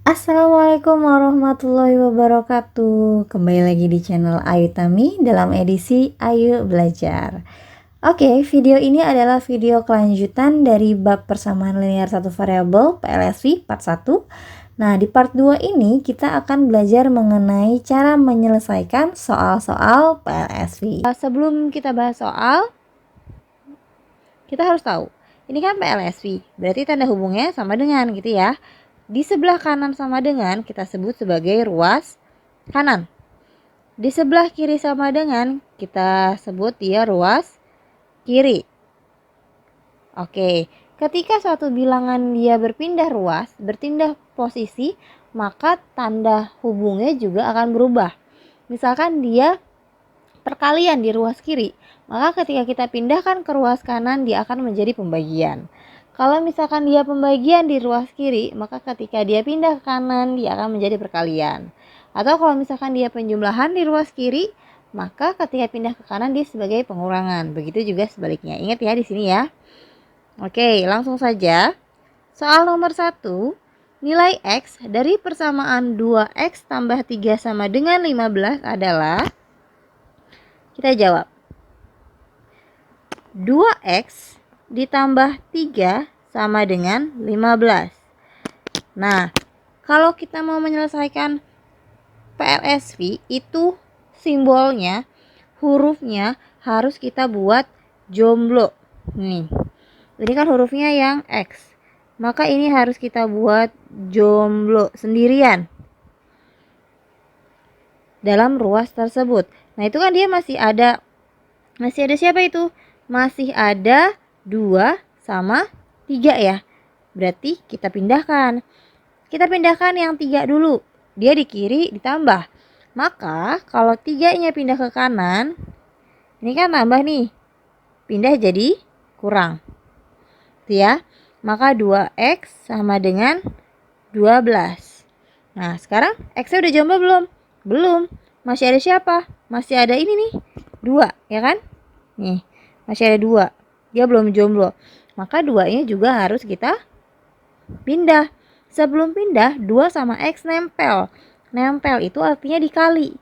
Assalamualaikum warahmatullahi wabarakatuh. Kembali lagi di channel Ayu Tami dalam edisi Ayu Belajar. Oke, video ini adalah video kelanjutan dari bab persamaan linear satu variabel PLSV part 1. Nah, di part 2 ini kita akan belajar mengenai cara menyelesaikan soal-soal PLSV. Sebelum kita bahas soal, kita harus tahu, ini kan PLSV, berarti tanda hubungnya sama dengan gitu ya. Di sebelah kanan sama dengan kita sebut sebagai ruas kanan. Di sebelah kiri sama dengan kita sebut dia ruas kiri. Oke, ketika suatu bilangan dia berpindah ruas, berpindah posisi, maka tanda hubungnya juga akan berubah. Misalkan dia perkalian di ruas kiri, maka ketika kita pindahkan ke ruas kanan dia akan menjadi pembagian. Kalau misalkan dia pembagian di ruas kiri, maka ketika dia pindah ke kanan dia akan menjadi perkalian. Atau kalau misalkan dia penjumlahan di ruas kiri, maka ketika pindah ke kanan dia sebagai pengurangan. Begitu juga sebaliknya. Ingat ya di sini ya. Oke, langsung saja. Soal nomor 1, nilai X dari persamaan 2X tambah 3 sama dengan 15 adalah, kita jawab, 2X ditambah 3 sama dengan 15. Nah, kalau kita mau menyelesaikan PLSV itu simbolnya, hurufnya harus kita buat jomblo. Nih, ini kan hurufnya yang X. Maka ini harus kita buat jomblo sendirian dalam ruas tersebut. Nah, itu kan dia masih ada siapa itu? Masih ada 2 sama 3 ya. Berarti kita pindahkan. Kita pindahkan yang 3 dulu. Dia di kiri ditambah. Maka kalau 3-nya pindah ke kanan, ini kan tambah nih. Pindah jadi kurang. Itu ya. Maka 2X sama dengan 12. Nah, sekarang X-nya udah jomblo belum? Belum. Masih ada siapa? Masih ada ini nih. 2, ya kan? Nih, masih ada 2. Dia belum jomblo. Maka 2-nya juga harus kita pindah. Sebelum pindah, 2 sama X nempel. Nempel itu artinya dikali.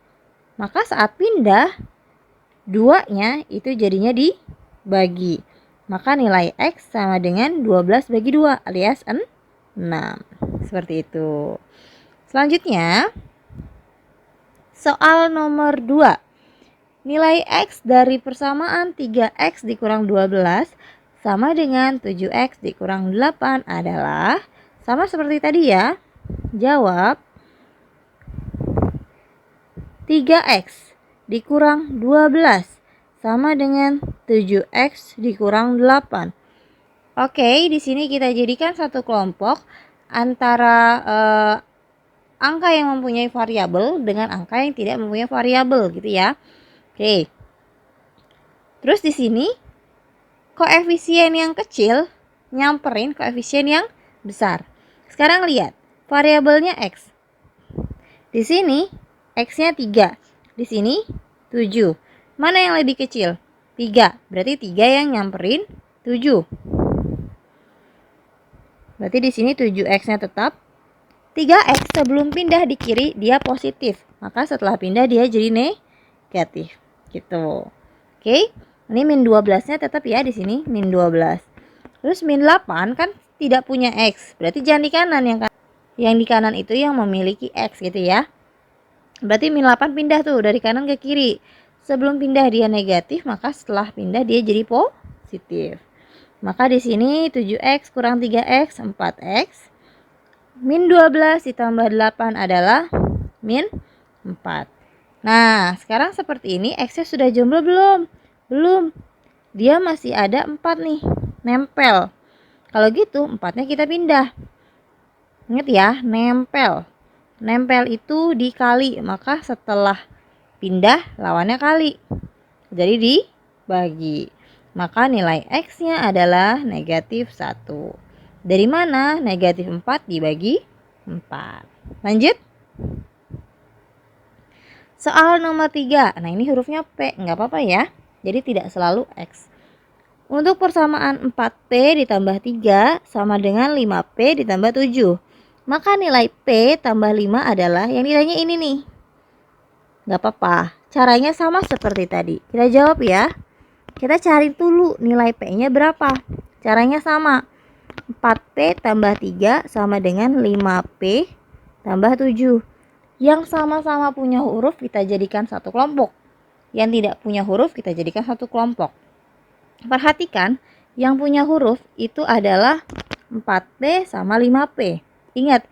Maka saat pindah, 2-nya itu jadinya dibagi. Maka nilai X sama dengan 12 bagi 2 alias 6. Seperti itu. Selanjutnya, soal nomor 2. Nilai X dari persamaan 3X dikurang 12 sama dengan 7X dikurang 8 adalah, sama seperti tadi ya. Jawab, 3X dikurang 12 sama dengan 7X dikurang 8. Oke, di sini kita jadikan satu kelompok antara angka yang mempunyai variabel dengan angka yang tidak mempunyai variabel gitu ya. Oke. Terus di sini koefisien yang kecil nyamperin koefisien yang besar. Sekarang lihat, variabelnya X. Di sini X-nya 3. Di sini 7. Mana yang lebih kecil? 3. Berarti 3 yang nyamperin 7. Berarti di sini 7X-nya tetap. 3X sebelum pindah di kiri dia positif. Maka setelah pindah dia jadi negatif. Gitu. Oke, ini min 12-nya tetap ya di sini min 12. Terus min 8 kan tidak punya X. Berarti jangan di kanan, yang di kanan itu yang memiliki X gitu ya. Berarti min 8 pindah tuh dari kanan ke kiri. Sebelum pindah dia negatif, maka setelah pindah dia jadi positif. Maka di sini 7X kurang 3X 4X. Min 12 ditambah 8 adalah min 4. Nah, sekarang seperti ini X-nya sudah jomblo belum? Belum. Dia masih ada 4 nih, nempel. Kalau gitu 4-nya kita pindah. Ingat ya, nempel. Nempel itu dikali, maka setelah pindah lawannya kali. Jadi dibagi. Maka nilai X-nya adalah negatif 1. Dari mana negatif 4 dibagi 4? Lanjut. Soal nomor 3. Nah, ini hurufnya P, nggak apa-apa ya. Jadi tidak selalu X. Untuk persamaan 4P ditambah 3 sama dengan 5P ditambah 7. Maka nilai P tambah 5 adalah yang nilainya ini nih. Nggak apa-apa, caranya sama seperti tadi. Kita jawab ya. Kita cari dulu nilai P-nya berapa. Caranya sama. 4P tambah 3 sama dengan 5P tambah 7. Yang sama-sama punya huruf kita jadikan satu kelompok. Yang tidak punya huruf kita jadikan satu kelompok. Perhatikan, yang punya huruf itu adalah 4P sama 5P. Ingat,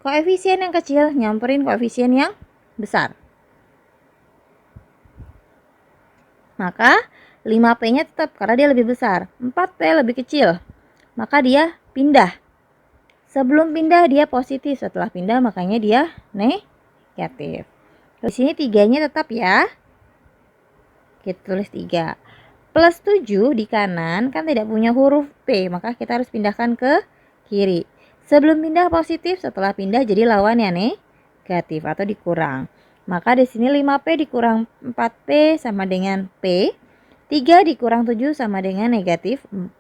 koefisien yang kecil nyamperin koefisien yang besar. Maka 5P-nya tetap karena dia lebih besar. 4P lebih kecil. Maka dia pindah. Sebelum pindah dia positif, setelah pindah makanya dia negatif. Di sini 3-nya tetap ya. Kita tulis 3. Plus 7 di kanan kan tidak punya huruf P, maka kita harus pindahkan ke kiri. Sebelum pindah positif, setelah pindah jadi lawannya negatif atau dikurang. Maka di sini 5P dikurang 4P sama dengan P. 3 dikurang 7 sama dengan negatif 4.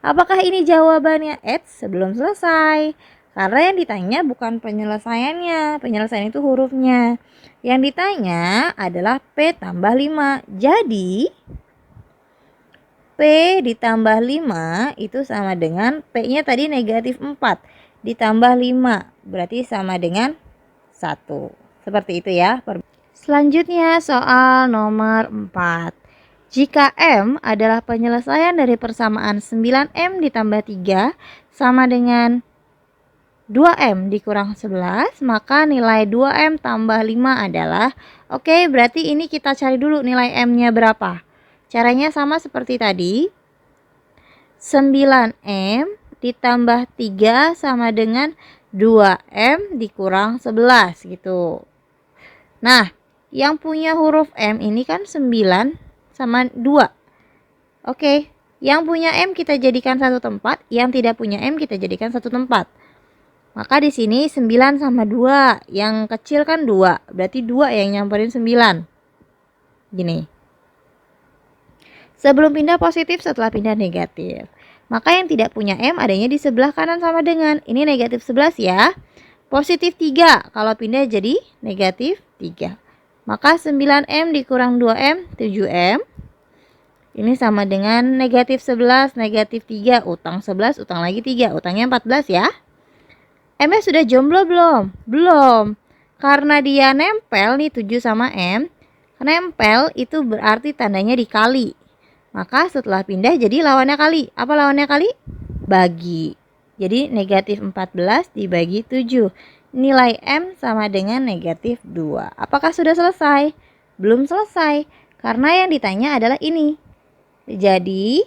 Apakah ini jawabannya? Sebelum selesai. Karena yang ditanya bukan penyelesaiannya. Penyelesaian itu hurufnya. Yang ditanya adalah P tambah 5. Jadi P ditambah 5 itu sama dengan P-nya tadi negatif 4 ditambah 5. Berarti sama dengan 1. Seperti itu ya. Selanjutnya soal nomor 4. Jika M adalah penyelesaian dari persamaan 9M ditambah 3 sama dengan 2M dikurang 11, maka nilai 2M tambah 5 adalah, oke, berarti ini kita cari dulu nilai M-nya berapa. Caranya sama seperti tadi. 9M ditambah 3 sama dengan 2M dikurang 11 gitu. Nah, yang punya huruf M ini kan 9 sama 2. Oke, yang punya M kita jadikan satu tempat, yang tidak punya M kita jadikan satu tempat. Maka di sini 9 sama 2, yang kecil kan 2, berarti 2 yang nyamperin 9. Gini. Sebelum pindah positif, setelah pindah negatif. Maka yang tidak punya M adanya di sebelah kanan sama dengan. Ini negatif 11 ya. Positif 3. Kalau pindah jadi negatif 3. Maka 9M dikurang 2M, 7M. Ini sama dengan negatif 11, negatif 3. Utang 11, utang lagi 3. Utangnya 14 ya. M-nya sudah jomblo belum? Belum. Karena dia nempel nih 7 sama M. Nempel itu berarti tandanya dikali. Maka setelah pindah jadi lawannya kali. Apa lawannya kali? Bagi. Jadi negatif 14 dibagi 7. Nilai M sama dengan negatif 2. Apakah sudah selesai? Belum selesai. Karena yang ditanya adalah ini. Jadi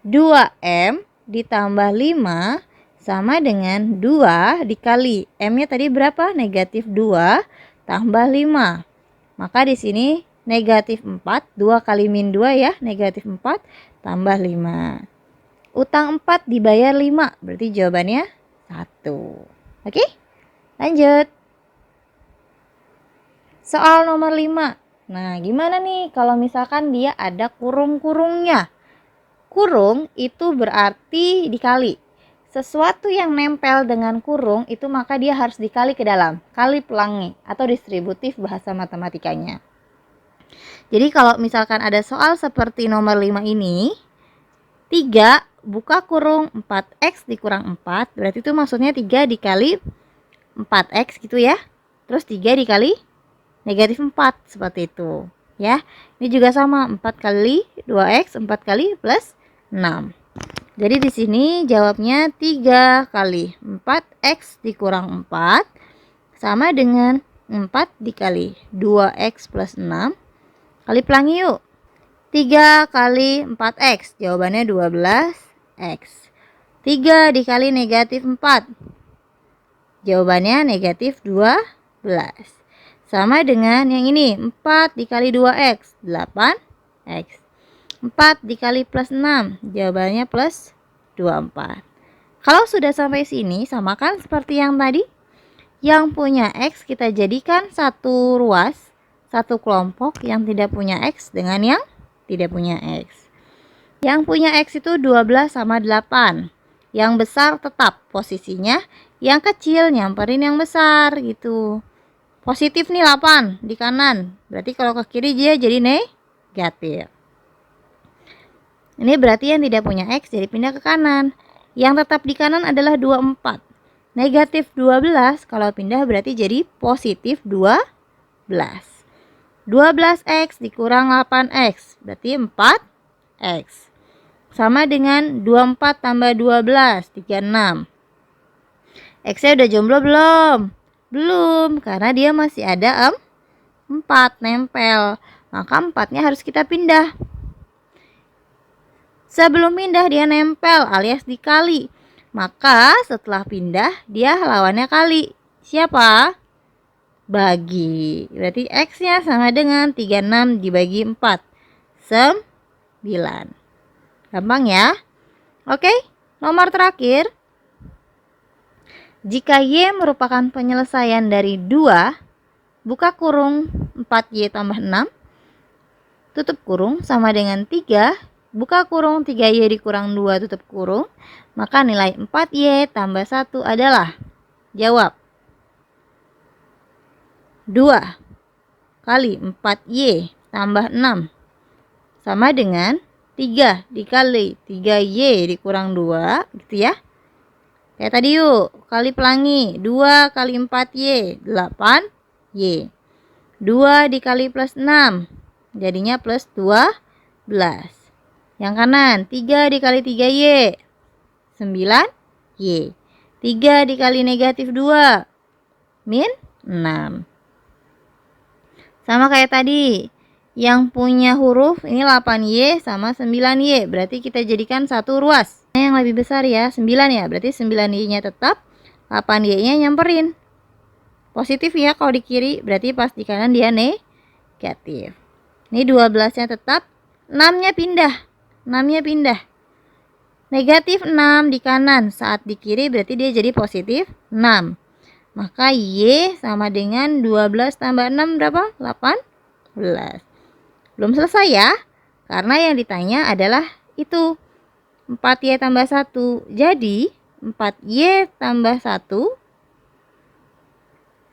2M ditambah 5 sama dengan 2 dikali. M-nya tadi berapa? Negatif 2 tambah 5. Maka di sini negatif 4, 2 kali min 2 ya, negatif 4 tambah 5. Utang 4 dibayar 5, berarti jawabannya 1. Oke, lanjut. Soal nomor 5. Nah, gimana nih kalau misalkan dia ada kurung-kurungnya? Kurung itu berarti dikali. Sesuatu yang nempel dengan kurung itu maka dia harus dikali ke dalam. Kali pelangi atau distributif bahasa matematikanya. Jadi kalau misalkan ada soal seperti nomor 5 ini, 3 buka kurung 4x dikurang 4, berarti itu maksudnya 3 dikali 4x gitu ya. Terus 3 dikali negatif 4, seperti itu ya. Ini juga sama, 4 kali 2x, 4 kali plus 6. Jadi di sini jawabnya 3 kali 4x dikurang 4 sama dengan 4 dikali 2x plus 6. Kali pelangi yuk. 3 kali 4x, jawabannya 12x. 3 dikali negatif 4, jawabannya negatif 12. Sama dengan yang ini, 4 dikali 2x, 8x. 4 dikali plus 6, jawabannya plus 24. Kalau sudah sampai sini, samakan seperti yang tadi. Yang punya X kita jadikan satu ruas, satu kelompok. Yang tidak punya X dengan yang tidak punya X. Yang punya X itu 12 sama 8. Yang besar tetap posisinya, yang kecil nyamperin yang besar gitu. Positif nih 8 di kanan, berarti kalau ke kiri dia jadi negatif. Ini berarti yang tidak punya X jadi pindah ke kanan. Yang tetap di kanan adalah 24. Negatif 12 kalau pindah berarti jadi positif 12. 12X dikurang 8X berarti 4X. Sama dengan 24 tambah 12, 36. X-nya udah jomblo belum? Belum, karena dia masih ada 4 nempel. Maka 4-nya harus kita pindah. Sebelum pindah dia nempel alias dikali. Maka setelah pindah dia lawannya kali. Siapa? Bagi. Berarti X-nya sama dengan 36 dibagi 4. 9. Gampang ya? Oke, nomor terakhir. Jika Y merupakan penyelesaian dari 2, buka kurung 4Y tambah 6, tutup kurung sama dengan 3, buka kurung 3Y dikurang 2 tutup kurung, maka nilai 4Y tambah 1 adalah, jawab, 2 kali 4Y tambah 6 sama dengan 3 dikali 3Y dikurang 2 gitu ya. Kayak tadi yuk, kali pelangi 2 kali 4Y 8Y. 2 dikali plus 6 jadinya plus 12. Yang kanan 3 dikali 3Y 9Y. 3 dikali negatif 2 min 6. Sama kayak tadi, yang punya huruf ini 8Y sama 9Y, berarti kita jadikan satu ruas. Yang lebih besar ya, 9 ya, berarti 9Y-nya tetap, 8Y-nya nyamperin. Positif ya kalau di kiri, berarti pas di kanan dia negatif. Ini 12-nya tetap, 6-nya pindah. 6-nya pindah. Negatif 6 di kanan, saat di kiri berarti dia jadi positif 6. Maka Y sama dengan 12 tambah 6 berapa? 18. Belum selesai ya, karena yang ditanya adalah itu 4Y tambah 1. Jadi 4Y tambah 1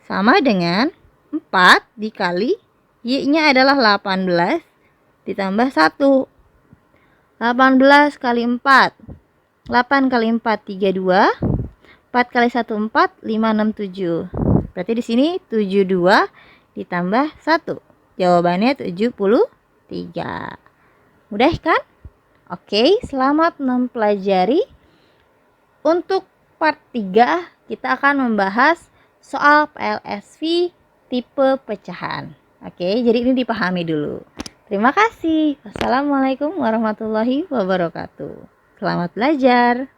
sama dengan 4 dikali Y-nya adalah 18 ditambah 1. 18 kali 4. 8 kali 4 32. 4 kali 1 4, 5 6 7. Berarti di sini 72 ditambah 1. Jawabannya 73. Mudah kan? Oke, selamat mempelajari. Untuk part 3 kita akan membahas soal PLSV tipe pecahan. Oke, jadi ini dipahami dulu. Terima kasih. Wassalamualaikum warahmatullahi wabarakatuh. Selamat belajar.